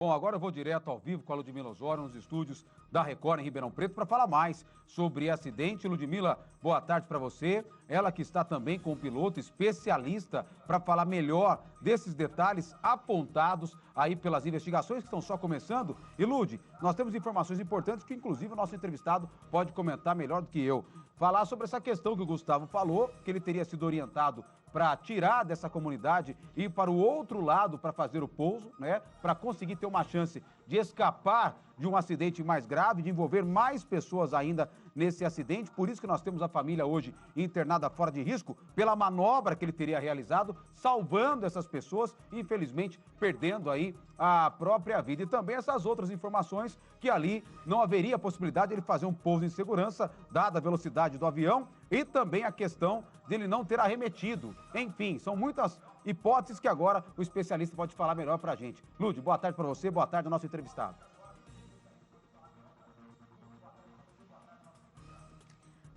Bom, agora eu vou direto ao vivo com a Ludmila Osório, nos estúdios da Record em Ribeirão Preto, para falar mais sobre esse acidente. Ludmila, boa tarde para você. Ela que está também com o piloto especialista para falar melhor desses detalhes apontados aí pelas investigações que estão só começando. E Lud, nós temos informações importantes que inclusive o nosso entrevistado pode comentar melhor do que eu. Falar sobre essa questão que o Gustavo falou, que ele teria sido orientado para tirar dessa comunidade e ir para o outro lado para fazer o pouso, né? Para conseguir ter uma chance de escapar de um acidente mais grave, de envolver mais pessoas ainda nesse acidente. Por isso que nós temos a família hoje internada fora de risco, pela manobra que ele teria realizado, salvando essas pessoas e, infelizmente, perdendo aí a própria vida. E também essas outras informações que ali não haveria possibilidade de ele fazer um pouso em segurança, dada a velocidade do avião, e também a questão dele não ter arremetido. Enfim, são muitas hipóteses que agora o especialista pode falar melhor pra gente. Lud, boa tarde para você, boa tarde ao nosso entrevistado.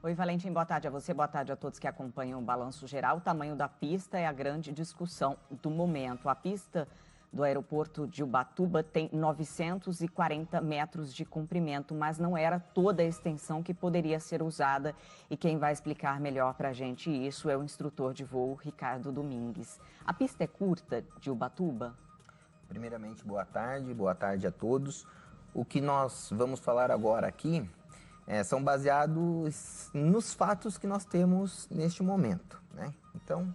Oi, Valentim, boa tarde a você, boa tarde a todos que acompanham o Balanço Geral. O tamanho da pista é a grande discussão do momento. A pista do aeroporto de Ubatuba tem 940 metros de comprimento, mas não era toda a extensão que poderia ser usada. E quem vai explicar melhor para a gente isso é o instrutor de voo, Ricardo Domingues. A pista é curta de Ubatuba? Primeiramente, boa tarde a todos. O que nós vamos falar agora aqui são baseados nos fatos que nós temos neste momento, né? Então,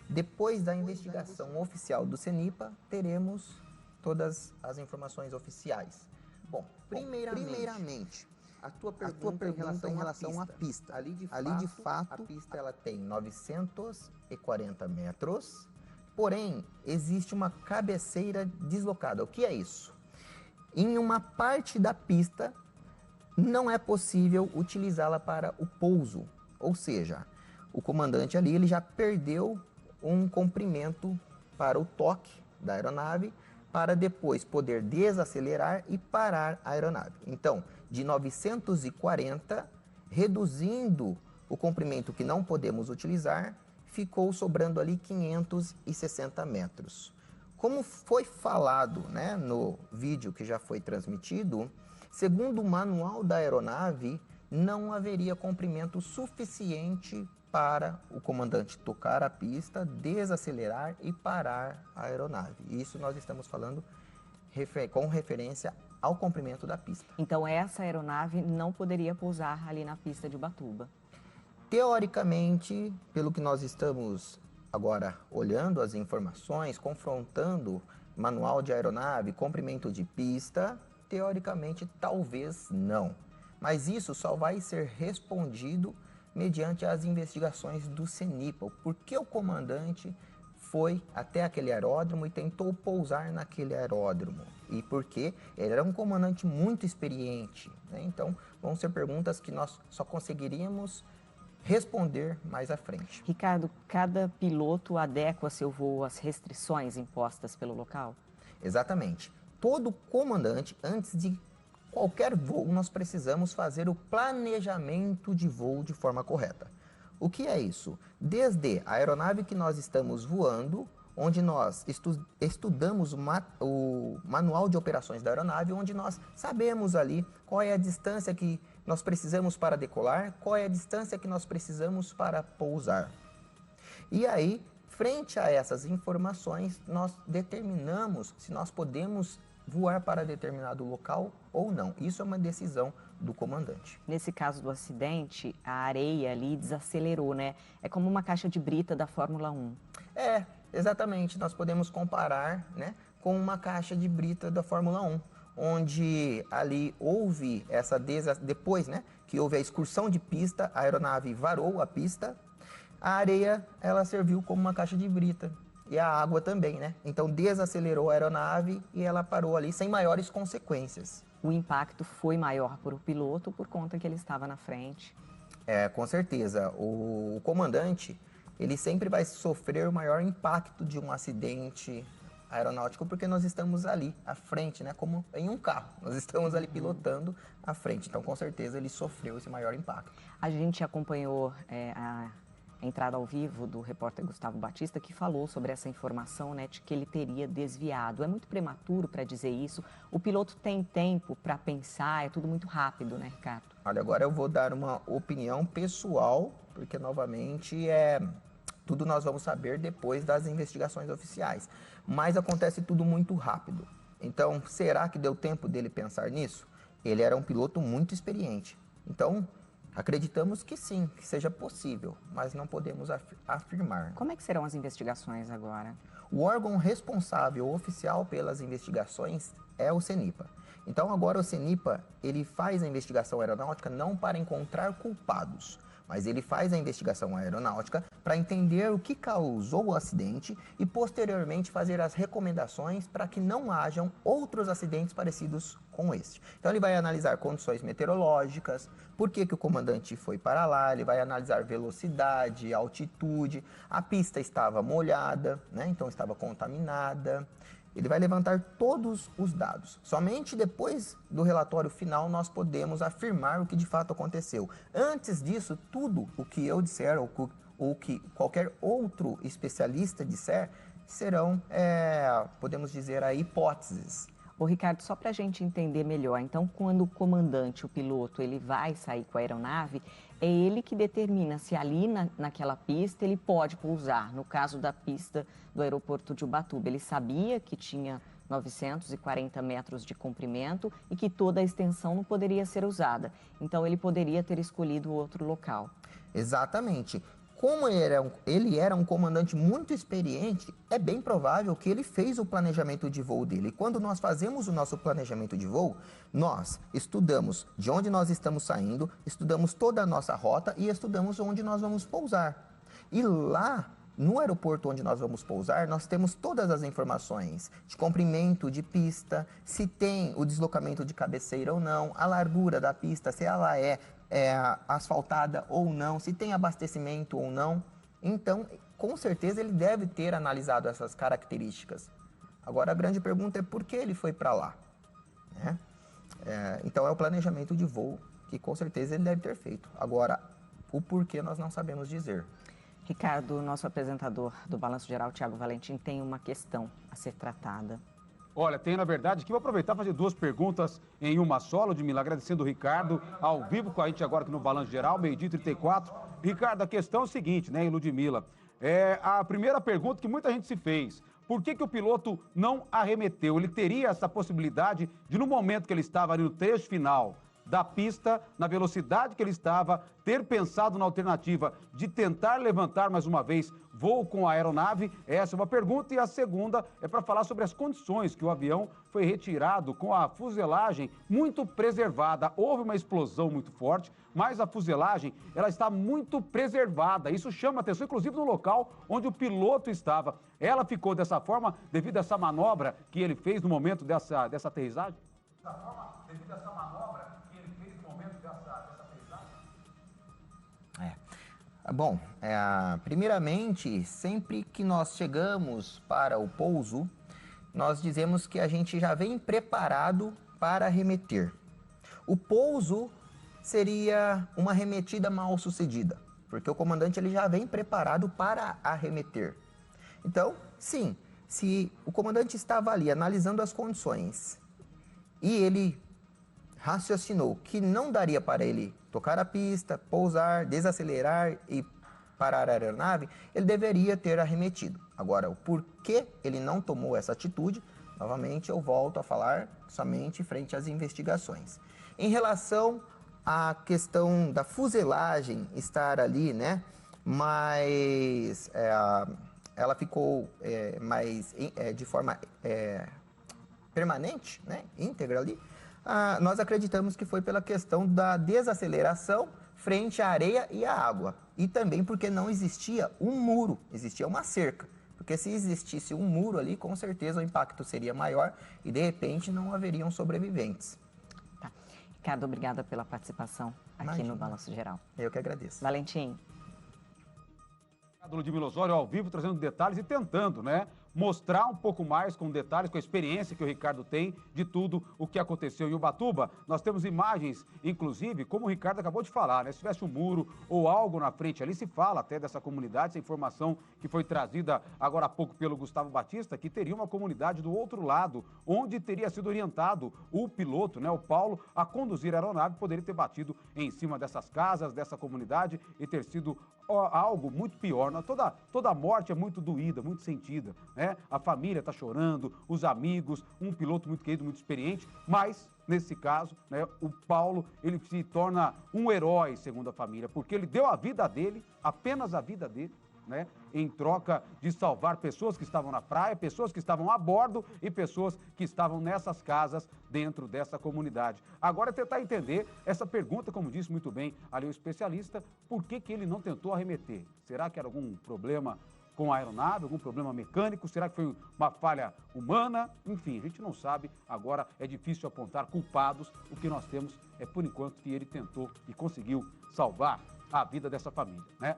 depois da investigação oficial do CENIPA, teremos todas as informações oficiais. Bom, primeiramente, a tua pergunta em relação à pista. Ali de fato, a pista ela tem 940 metros, porém, existe uma cabeceira deslocada. O que é isso? Em uma parte da pista, não é possível utilizá-la para o pouso, ou seja, o comandante ali ele já perdeu um comprimento para o toque da aeronave, para depois poder desacelerar e parar a aeronave. Então, de 940, reduzindo o comprimento que não podemos utilizar, ficou sobrando ali 560 metros. Como foi falado, né, no vídeo que já foi transmitido, segundo o manual da aeronave, não haveria comprimento suficiente para o comandante tocar a pista, desacelerar e parar a aeronave. Isso nós estamos falando com referência ao comprimento da pista. Então essa aeronave não poderia pousar ali na pista de Ubatuba? Teoricamente, pelo que nós estamos agora olhando as informações, confrontando manual de aeronave, comprimento de pista, teoricamente talvez não. Mas isso só vai ser respondido mediante as investigações do CENIPA. Por que o comandante foi até aquele aeródromo e tentou pousar naquele aeródromo? E por que ele era um comandante muito experiente, né? Então, vão ser perguntas que nós só conseguiríamos responder mais à frente. Ricardo, cada piloto adequa seu voo às restrições impostas pelo local? Exatamente. Todo comandante, antes de qualquer voo, nós precisamos fazer o planejamento de voo de forma correta. O que é isso? Desde a aeronave que nós estamos voando, onde nós estudamos o manual de operações da aeronave, onde nós sabemos ali qual é a distância que nós precisamos para decolar, qual é a distância que nós precisamos para pousar. E aí, frente a essas informações, nós determinamos se nós podemos voar para determinado local ou não. Isso é uma decisão do comandante. Nesse caso do acidente, a areia ali desacelerou, né? É como uma caixa de brita da Fórmula 1. Exatamente. Nós podemos comparar, né, com uma caixa de brita da Fórmula 1, onde ali houve depois, né, que houve a excursão de pista, a aeronave varou a pista, a areia, ela serviu como uma caixa de brita. E a água também, né? Então desacelerou a aeronave e ela parou ali sem maiores consequências. O impacto foi maior para o piloto por conta que ele estava na frente. Com certeza. O comandante, ele sempre vai sofrer o maior impacto de um acidente aeronáutico porque nós estamos ali à frente, né? Como em um carro. Nós estamos ali pilotando à frente. Então, com certeza, ele sofreu esse maior impacto. A gente acompanhou a entrada ao vivo do repórter Gustavo Batista, que falou sobre essa informação, né, de que ele teria desviado. É muito prematuro para dizer isso. O piloto tem tempo para pensar, é tudo muito rápido, né, Ricardo? Olha, agora eu vou dar uma opinião pessoal, porque novamente tudo nós vamos saber depois das investigações oficiais. Mas acontece tudo muito rápido. Então, será que deu tempo dele pensar nisso? Ele era um piloto muito experiente. Então, acreditamos que sim, que seja possível, mas não podemos afirmar. Como é que serão as investigações agora? O órgão responsável oficial pelas investigações é o CENIPA. Então, agora o CENIPA, ele faz a investigação aeronáutica não para encontrar culpados, mas ele faz a investigação aeronáutica para entender o que causou o acidente e, posteriormente, fazer as recomendações para que não hajam outros acidentes parecidos com este. Então, ele vai analisar condições meteorológicas, por que o comandante foi para lá, ele vai analisar velocidade, altitude, a pista estava molhada, né? Então estava contaminada. Ele vai levantar todos os dados. Somente depois do relatório final nós podemos afirmar o que de fato aconteceu. Antes disso, tudo o que eu disser ou que qualquer outro especialista disser serão, podemos dizer, hipóteses. Ô, Ricardo, só para a gente entender melhor, então quando o comandante, o piloto, ele vai sair com a aeronave, é ele que determina se ali naquela pista ele pode pousar. No caso da pista do aeroporto de Ubatuba, ele sabia que tinha 940 metros de comprimento e que toda a extensão não poderia ser usada. Então ele poderia ter escolhido outro local. Exatamente. Como ele era um comandante muito experiente, é bem provável que ele fez o planejamento de voo dele. E quando nós fazemos o nosso planejamento de voo, nós estudamos de onde nós estamos saindo, estudamos toda a nossa rota e estudamos onde nós vamos pousar. E lá, no aeroporto onde nós vamos pousar, nós temos todas as informações de comprimento de pista, se tem o deslocamento de cabeceira ou não, a largura da pista, se ela é asfaltada ou não, se tem abastecimento ou não. Então, com certeza, ele deve ter analisado essas características. Agora, a grande pergunta é por que ele foi para lá, né? Então, é o planejamento de voo que, com certeza, ele deve ter feito. Agora, o porquê nós não sabemos dizer. Ricardo, nosso apresentador do Balanço Geral, Thiago Valentim, tem uma questão a ser tratada. Olha, tem na verdade que vou aproveitar e fazer duas perguntas em uma só, Ludmila, agradecendo o Ricardo, ao vivo com a gente agora aqui no Balanço Geral, 12h34. Ricardo, a questão é o seguinte, né, Ludmila? A primeira pergunta que muita gente se fez, por que o piloto não arremeteu? Ele teria essa possibilidade de, no momento que ele estava ali no trecho final da pista, na velocidade que ele estava, ter pensado na alternativa de tentar levantar mais uma vez voo com a aeronave? Essa é uma pergunta. E a segunda é para falar sobre as condições que o avião foi retirado com a fuselagem muito preservada. Houve uma explosão muito forte, mas a fuselagem ela está muito preservada. Isso chama atenção, inclusive no local onde o piloto estava. Ela ficou dessa forma devido a essa manobra que ele fez no momento dessa aterrissagem? Dessa forma, devido a essa manobra que ele fez no momento dessa aterrissagem? Bom, primeiramente, sempre que nós chegamos para o pouso, nós dizemos que a gente já vem preparado para arremeter. O pouso seria uma arremetida mal sucedida, porque o comandante ele já vem preparado para arremeter. Então, sim, se o comandante estava ali analisando as condições e ele raciocinou que não daria para ele tocar a pista, pousar, desacelerar e parar a aeronave, ele deveria ter arremetido. Agora, o porquê ele não tomou essa atitude, novamente eu volto a falar somente frente às investigações. Em relação à questão da fuselagem estar ali, né, mas ela ficou de forma permanente, né, íntegra ali, nós acreditamos que foi pela questão da desaceleração frente à areia e à água. E também porque não existia um muro, existia uma cerca. Porque se existisse um muro ali, com certeza o impacto seria maior e, de repente, não haveriam sobreviventes. Tá. Ricardo, obrigada pela participação aqui no Balanço Geral. Eu que agradeço. Valentim. Ludmila Osório ao vivo, trazendo detalhes e tentando, né, mostrar um pouco mais com detalhes, com a experiência que o Ricardo tem de tudo o que aconteceu em Ubatuba. Nós temos imagens, inclusive, como o Ricardo acabou de falar, né? Se tivesse um muro ou algo na frente ali, se fala até dessa comunidade, essa informação que foi trazida agora há pouco pelo Gustavo Batista, que teria uma comunidade do outro lado, onde teria sido orientado o piloto, né, o Paulo, a conduzir a aeronave, poderia ter batido em cima dessas casas, dessa comunidade e ter sido algo muito pior. Toda morte é muito doída, muito sentida, né? A família está chorando, os amigos, um piloto muito querido, muito experiente, mas nesse caso, né, o Paulo, ele se torna um herói, segundo a família, porque ele deu a vida dele, apenas a vida dele, né, em troca de salvar pessoas que estavam na praia, pessoas que estavam a bordo e pessoas que estavam nessas casas dentro dessa comunidade. Agora é tentar entender essa pergunta, como disse muito bem ali o especialista, por que ele não tentou arremeter? Será que era algum problema com a aeronave, algum problema mecânico? Será que foi uma falha humana? Enfim, a gente não sabe. Agora é difícil apontar culpados. O que nós temos é, por enquanto, que ele tentou e conseguiu salvar a vida dessa família, né?